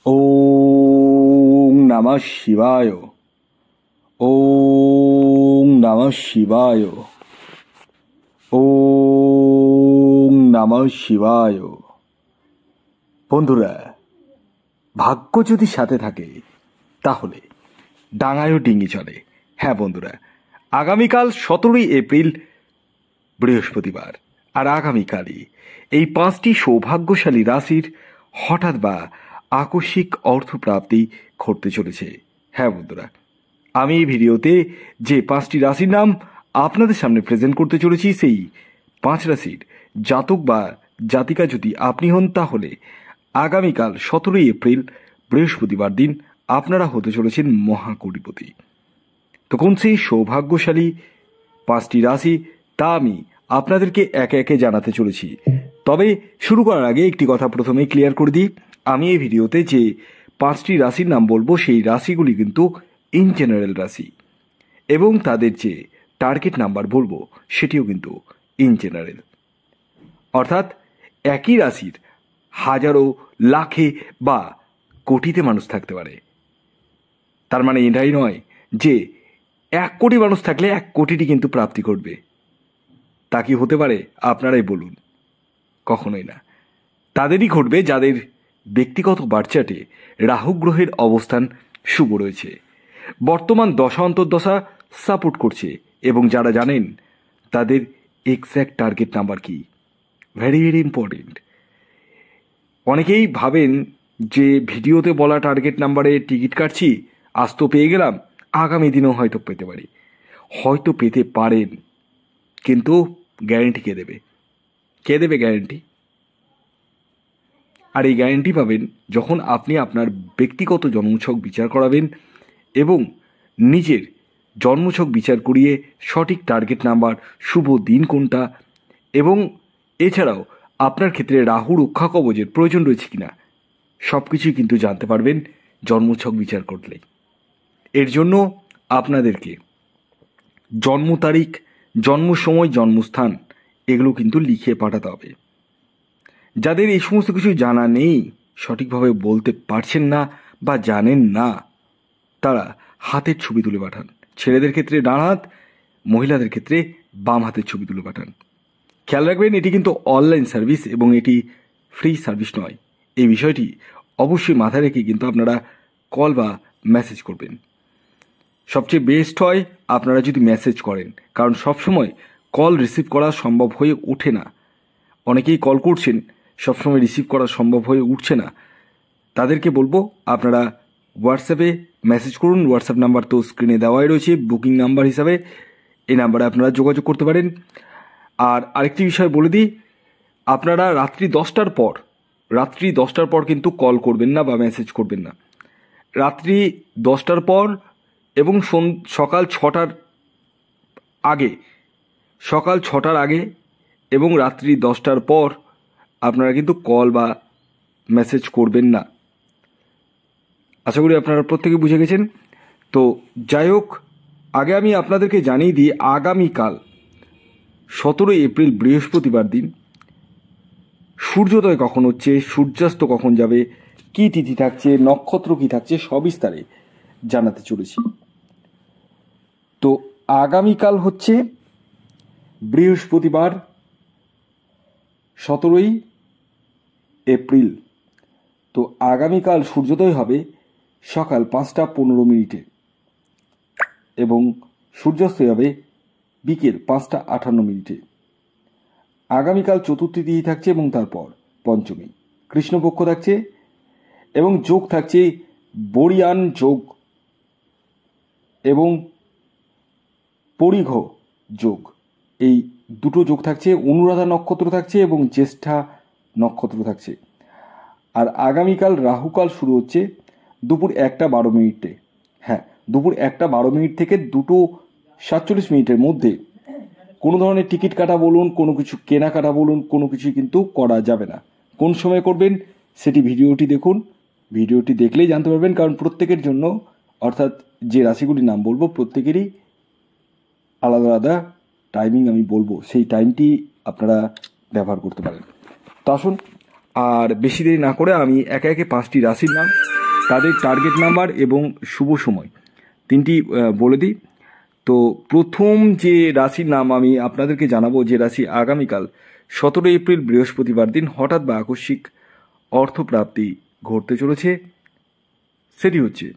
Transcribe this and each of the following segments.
ওম নমঃ শিবায়। ওম নমঃ শিবায়। ওম নমঃ শিবায়। বন্ধুরা, ভাগ্য যদি সাথে থাকে তাহলে ডাঙায়ও ডিঙি চলে। হ্যাঁ বন্ধুরা, আগামীকাল 17ই এপ্রিল বৃহস্পতিবার, আর আগামীকালই এই 5টি সৌভাগ্যশালী রাশির হঠাৎ বা আকস্মিক অর্থপ্রাপ্তি ঘটতে চলেছে। হ্যাঁ বন্ধুরা, আমি এই ভিডিওতে যে 5টি রাশির নাম আপনাদের সামনে প্রেজেন্ট করতে চলেছি, সেই 5 রাশির জাতক বা জাতিকা যদি আপনি হন, তাহলে আগামীকাল 17ই এপ্রিল বৃহস্পতিবার দিন আপনারা হতে চলেছেন মহাকোটিপতি। তো কোন সেই সৌভাগ্যশালী 5টি রাশি, তা আমি আপনাদেরকে একে একে জানাতে চলেছি। তবে শুরু করার আগে একটি কথা প্রথমেই ক্লিয়ার করে দিই, আমি এই ভিডিওতে যে 5টি রাশির নাম বলবো সেই রাশিগুলি কিন্তু ইন জেনারেল রাশি, এবং তাদের যে টার্গেট নাম্বার বলবো সেটিও কিন্তু ইন জেনারেল। অর্থাৎ একই রাশির হাজারো, লাখে বা কোটিতে মানুষ থাকতে পারে। তার মানে এটাই নয় যে 1 কোটি মানুষ থাকলে 1 কোটিটি কিন্তু প্রাপ্তি করবে। তা কি হতে পারে? আপনারাই বলুন। কখনোই না। তাদেরই ঘটবে যাদের ব্যক্তিগত বার্চাটে রাহু গ্রহের অবস্থান শুভ রয়েছে, বর্তমান দশা অন্তর্দশা সাপোর্ট করছে, এবং যারা জানেন তাদের এক্স্যাক্ট টার্গেট নাম্বার কি। Very very important. অনেকেই ভাবেন যে ভিডিওতে বলা টার্গেট নাম্বারে টিকিট কাটছি, আজ তো পেয়ে গেলাম, আগামী দিনেও হয়তো পেতে পারি। হয়তো পেতে পারেন, কিন্তু গ্যারেন্টি কে দেবে? কে দেবে গ্যারেন্টি? আর এই গ্যারেন্টি পাবেন যখন আপনি আপনার ব্যক্তিগত জন্মছক বিচার করাবেন এবং নিজের জন্মছক বিচার করিয়ে সঠিক টার্গেট নাম্বার, শুভ দিন কোনটা, এবং এছাড়াও আপনার ক্ষেত্রে রাহু রক্ষা কবচের প্রয়োজন রয়েছে কিনা, সব কিছুই কিন্তু জানতে পারবেন জন্মছক বিচার করলেই। এর জন্য আপনাদেরকে জন্ম তারিখ, জন্ম সময়, জন্মস্থান এগুলো কিন্তু লিখে পাঠাতে হবে। যাদের এই সমস্ত কিছু জানা নেই, সঠিকভাবে বলতে পারছেন না বা জানেন না, তারা হাতের ছবি তুলে পাঠান। ছেলেদের ক্ষেত্রে ডান হাত, মহিলাদের ক্ষেত্রে বাম হাতের ছবি তুলে পাঠান। খেয়াল রাখবেন, এটি কিন্তু অনলাইন সার্ভিস এবং এটি ফ্রি সার্ভিস নয়। এই বিষয়টি অবশ্যই মাথায় রেখে কিন্তু আপনারা কল বা মেসেজ করবেন। সবচেয়ে বেস্ট হয় আপনারা যদি মেসেজ করেন, কারণ সবসময় কল রিসিভ করা সম্ভব হয়ে ওঠে না। অনেকেই কল করছেন, সবসময় রিসিভ করা সম্ভব হয়ে উঠছে না। তাদেরকে বলবো আপনারা হোয়াটসঅ্যাপে মেসেজ করুন। হোয়াটসঅ্যাপ নাম্বার তো স্ক্রিনে দেওয়াই রয়েছে বুকিং নাম্বার হিসাবে, এই নাম্বারে আপনারা যোগাযোগ করতে পারেন। আর আরেকটি বিষয় বলে দিই, আপনারা রাত্রি 10টার পর কিন্তু কল করবেন না বা মেসেজ করবেন না। রাত্রি 10টার পর এবং সকাল 6টার আগে এবং রাত্রি 10টার পর আপনারা কিন্তু কল বা মেসেজ করবেন না। আশা করি আপনারা প্রত্যেকে বুঝে গেছেন। তো যাই হোক, আগে আমি আপনাদেরকে জানিয়ে দিই আগামীকাল 17ই এপ্রিল বৃহস্পতিবার দিন সূর্যোদয় কখন হচ্ছে, সূর্যাস্ত কখন যাবে, কি তিথি থাকছে, নক্ষত্র কি থাকছে, সবিস্তারে জানাতে চলেছি। তো আগামীকাল হচ্ছে বৃহস্পতিবার 17ই এপ্রিল। তো আগামীকাল সূর্যোদয় হবে সকাল 5টা 15 এবং সূর্যাস্ত হবে বিকেল 5টা 58। আগামীকাল চতুর্থী তিথি থাকছে এবং তারপর পঞ্চমী, কৃষ্ণপক্ষ থাকছে এবং যোগ থাকছে বরিয়ান যোগ এবং পরিঘ যোগ। এই দুটো যোগ থাকছে। অনুরাধা নক্ষত্র থাকছে এবং জ্যেষ্ঠা নক্ষত্র থাকছে। আর আগামীকাল রাহুকাল শুরু হচ্ছে দুপুর 1টা 12। হ্যাঁ, দুপুর 1টা 12 থেকে 2টো 47 মধ্যে কোনো ধরনের টিকিট কাটা বলুন, কোনো কিছু কেনাকাটা বলুন, কোনো কিছুই কিন্তু করা যাবে না। কোন সময় করবেন সেটি ভিডিওটি দেখুন। ভিডিওটি দেখলেই জানতে পারবেন, কারণ প্রত্যেকের জন্য, অর্থাৎ যে রাশিগুলির নাম বলবো প্রত্যেকেরই আলাদা আলাদা টাইমিং আমি বলবো, সেই টাইমটি আপনারা ব্যবহার করতে পারেন। তো আসুন আর বেশি দেরি না করে আমি একে একে 5টি রাশির নাম, তাদের টার্গেট নাম্বার এবং শুভ সময় তিনটি বলে দিই। তো প্রথম যে রাশির নাম আমি আপনাদেরকে জানাবো, যে রাশি আগামীকাল 17 এপ্রিল বৃহস্পতিবার দিন হঠাৎ বা আকস্মিক অর্থপ্রাপ্তি ঘটতে চলেছে, সেটি হচ্ছে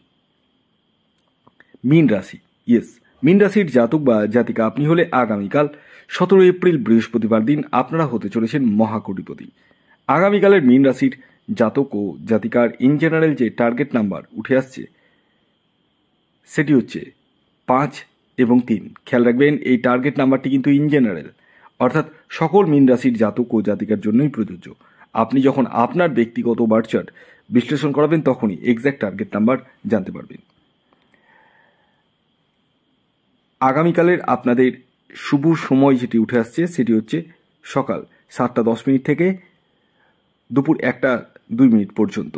মীন রাশি। ইয়েস, মীন রাশির জাতক বা জাতিকা আপনি হলে আগামীকাল 17 এপ্রিল বৃহস্পতিবার দিন আপনারা হতে চলেছেন মহাকোটিপতি। আগামীকালের মীন রাশির জাতক ও জাতিকার ইন জেনারেল যে টার্গেট নাম্বার উঠে আসছে সেটি হচ্ছে 5 এবং 3। খেয়াল রাখবেন, এই টার্গেট নাম্বারটি কিন্তু ইন জেনারেল, অর্থাৎ সকল মীন রাশির জাতক ও জাতিকার জন্যই প্রযোজ্য। আপনি যখন আপনার ব্যক্তিগত বার্থ চার্ট বিশ্লেষণ করাবেন তখনই এক্স্যাক্ট টার্গেট নাম্বার জানতে পারবেন। আগামীকালের আপনাদের শুভ সময় যেটি উঠে আসছে সেটি হচ্ছে সকাল 7:10 থেকে দুপুর 1:02 পর্যন্ত।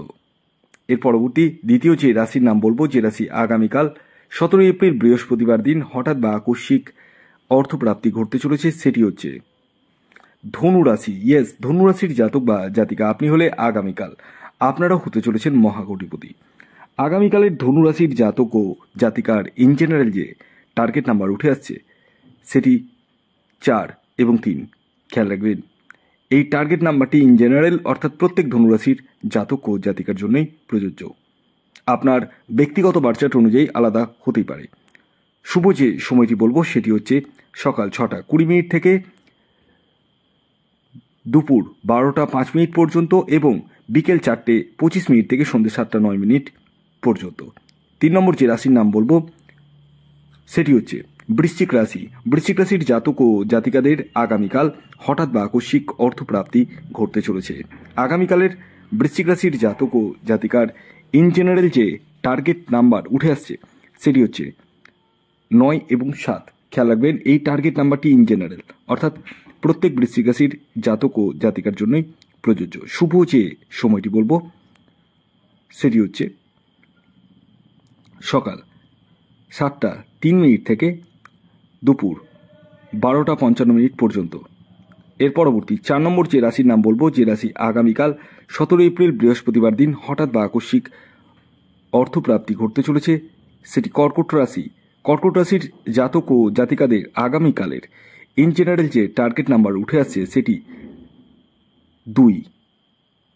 এর পরবর্তী দ্বিতীয় যে রাশির নাম বলবো, যে রাশি আগামীকাল 17 এপ্রিল বৃহস্পতিবার দিন হঠাৎ বা আকস্মিক অর্থপ্রাপ্তি ঘটতে চলেছে, সেটি হচ্ছে ধনু রাশি। ইয়েস, ধনু রাশির জাতক বা জাতিকা আপনি হলে আগামীকাল আপনারাও হতে চলেছেন মহাকোটিপতি। আগামীকালের ধনু রাশির জাতক ও জাতিকার ইন জেনারেল যে টার্গেট নাম্বার উঠে আসছে সেটি 4 এবং 3। খেয়াল রাখবেন, এই টার্গেট নাম্বারটি ইন জেনারেল, অর্থাৎ প্রত্যেক ধনুরাশির জাতক ও জাতিকার জন্যই প্রযোজ্য। আপনার ব্যক্তিগত বার্চার্ট অনুযায়ী আলাদা হতেই পারে। শুভ যে সময়টি বলবো সেটি হচ্ছে সকাল 6:20 থেকে দুপুর 12:05 পর্যন্ত এবং বিকেল 4:25 থেকে সন্ধ্যে 7:09 পর্যন্ত। 3 নম্বর যে রাশির নাম বলবো সেটি হচ্ছে বৃশ্চিক রাশি। বৃশ্চিক রাশির জাতক ও জাতিকাদের আগামীকাল হঠাৎ বা আকস্মিক অর্থপ্রাপ্তি ঘটতে চলেছে। আগামীকালের বৃশ্চিক রাশির জাতক ও জাতিকার ইন জেনারেল যে টার্গেট নাম্বার উঠে আসছে সেটি হচ্ছে 9 এবং 7। খেয়াল রাখবেন, এই টার্গেট নাম্বারটি ইন জেনারেল, অর্থাৎ প্রত্যেক বৃশ্চিক রাশির জাতক ও জাতিকার জন্যই প্রযোজ্য। শুভ যে সময়টি বলবো সেটি হচ্ছে সকাল 7:03 থেকে দুপুর 12:55 পর্যন্ত। এর পরবর্তী 4 নম্বর যে রাশির নাম বলবো, যে রাশি আগামীকাল 17 এপ্রিল বৃহস্পতিবার দিন হঠাৎ বা আকস্মিক অর্থপ্রাপ্তি ঘটতে চলেছে সেটি কর্কট রাশি। কর্কট রাশির জাতক ও জাতিকাদের আগামীকালের ইন জেনারেল যে টার্গেট নাম্বার উঠে আসছে সেটি 2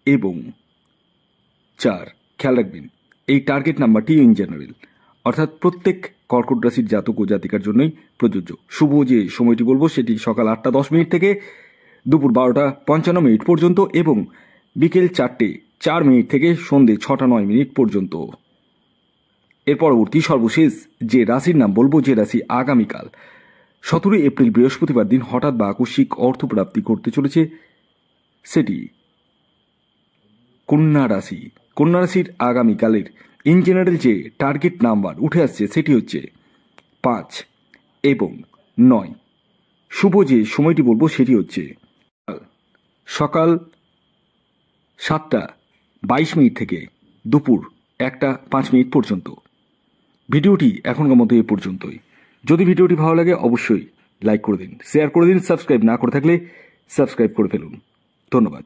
এবং 4। খেয়াল রাখবেন, এই টার্গেট নাম্বারটি ইন জেনারেল, অর্থাৎ প্রত্যেক কর্কট রাশির জাতক ও জাতিকার জন্যই প্রযোজ্য। শুভ যে সময়টি বলবো সেটি সকাল 8:10 থেকে দুপুর 12:55 পর্যন্ত এবং বিকেল 4:04 থেকে সন্ধ্যে 6:09 পর্যন্ত। এর পরবর্তী সর্বশেষ যে রাশির নাম বলবো, যে রাশি আগামীকাল 17 এপ্রিল বৃহস্পতিবার দিন হঠাৎ বা আকস্মিক অর্থপ্রাপ্তি করতে চলেছে সেটি কন্যা রাশি। কন্যা রাশির আগামীকালের ইন জেনারেল যে টার্গেট নাম্বার উঠে আসছে সেটি হচ্ছে 5 এবং 9। শুভ যে সময়টি বলবো সেটি হচ্ছে সকাল 7:22 থেকে দুপুর 1:05 পর্যন্ত। ভিডিওটি এখনকার মতো এ পর্যন্তই। যদি ভিডিওটি ভালো লাগে অবশ্যই লাইক করে দিন, শেয়ার করে দিন, সাবস্ক্রাইব না করে থাকলে সাবস্ক্রাইব করে ফেলুন। ধন্যবাদ।